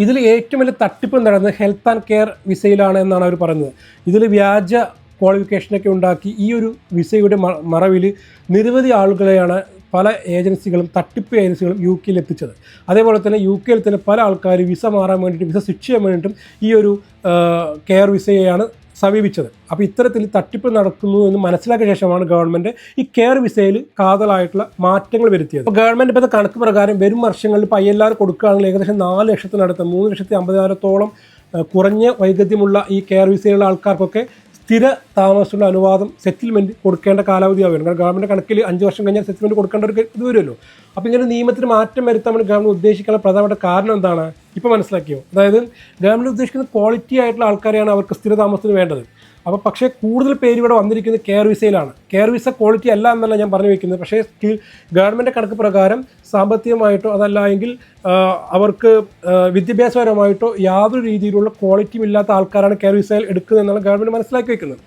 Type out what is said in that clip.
ഇതിൽ ഏറ്റവും വലിയ തട്ടിപ്പ് നടന്നത് ഹെൽത്ത് ആൻഡ് കെയർ വിസയിലാണ് എന്നാണ് അവർ പറയുന്നത്. ഇതിൽ വ്യാജ ക്വാളിഫിക്കേഷനൊക്കെ ഉണ്ടാക്കി ഈ ഒരു വിസയുടെ മറവിൽ നിരവധി ആളുകളെയാണ് പല ഏജൻസികളും തട്ടിപ്പ് ഏജൻസികളും യു കെയിൽ എത്തിച്ചത്. അതേപോലെ തന്നെ യു കെയിൽ തന്നെ പല ആൾക്കാർ വിസ മാറാൻ വേണ്ടിയിട്ടും വിസ സ്വിച്ച് ചെയ്യാൻ വേണ്ടിയിട്ടും ഈ ഒരു കെയർ വിസയെയാണ് സമീപിച്ചത്. അപ്പോൾ ഇത്തരത്തിൽ തട്ടിപ്പ് നടക്കുന്നു എന്ന് മനസ്സിലാക്കിയ ശേഷമാണ് ഗവൺമെൻറ് ഈ കെയർ വിസയിൽ കാതലായിട്ടുള്ള മാറ്റങ്ങൾ വരുത്തിയത്. അപ്പോൾ ഗവൺമെൻറ് ഇപ്പോൾ കണക്ക് പ്രകാരം വരും വർഷങ്ങളിൽ ഇപ്പോൾ ILR കൊടുക്കുകയാണെങ്കിൽ ഏകദേശം 4 ലക്ഷത്തിനടുത്ത് 3,50,000 കുറഞ്ഞ വൈദഗ്ധ്യമുള്ള ഈ കെയർ വിസയിലുള്ള ആൾക്കാർക്കൊക്കെ സ്ഥിര താമസമുള്ള അനുവാദം സെറ്റിൽമെൻറ്റ് കൊടുക്കേണ്ട കാലാവധിയാവുകയാണ്. കാരണം ഗവൺമെൻറ് കണക്കിൽ 5 വർഷം കഴിഞ്ഞാൽ സെറ്റിൽമെൻറ്റ് കൊടുക്കേണ്ട ഒരു ഇത് വരുമല്ലോ. അപ്പോൾ ഇങ്ങനെ നിയമത്തിന് മാറ്റം വരുത്താൻ വേണ്ടി ഗവൺമെൻറ് ഉദ്ദേശിക്കാനുള്ള പ്രധാനപ്പെട്ട കാരണം എന്താണ് ഇപ്പോൾ മനസ്സിലാക്കിയോ? അതായത് ഗവൺമെൻറ് ഉദ്ദേശിക്കുന്ന ക്വാളിറ്റി ആയിട്ടുള്ള ആൾക്കാരെയാണ് അവർക്ക് സ്ഥിര താമസത്തിന് വേണ്ടത്. അപ്പോൾ പക്ഷേ കൂടുതൽ പേര് ഇവിടെ വന്നിരിക്കുന്നത് കെയർ വിസയിലാണ്. കെയർ വിസ ക്വാളിറ്റി അല്ല എന്നല്ല ഞാൻ പറഞ്ഞു വയ്ക്കുന്നത്. പക്ഷേ ഗവൺമെൻറ് കണക്ക് പ്രകാരം സാമ്പത്തികമായിട്ടോ അതല്ല എങ്കിൽ അവർക്ക് വിദ്യാഭ്യാസപരമായിട്ടോ യാതൊരു രീതിയിലുള്ള ക്വാളിറ്റിയും ഇല്ലാത്ത ആൾക്കാരാണ് കെയർ വിസയിൽ എടുക്കുന്നത് എന്നാണ് ഗവൺമെൻറ് മനസ്സിലാക്കി വയ്ക്കുന്നത്.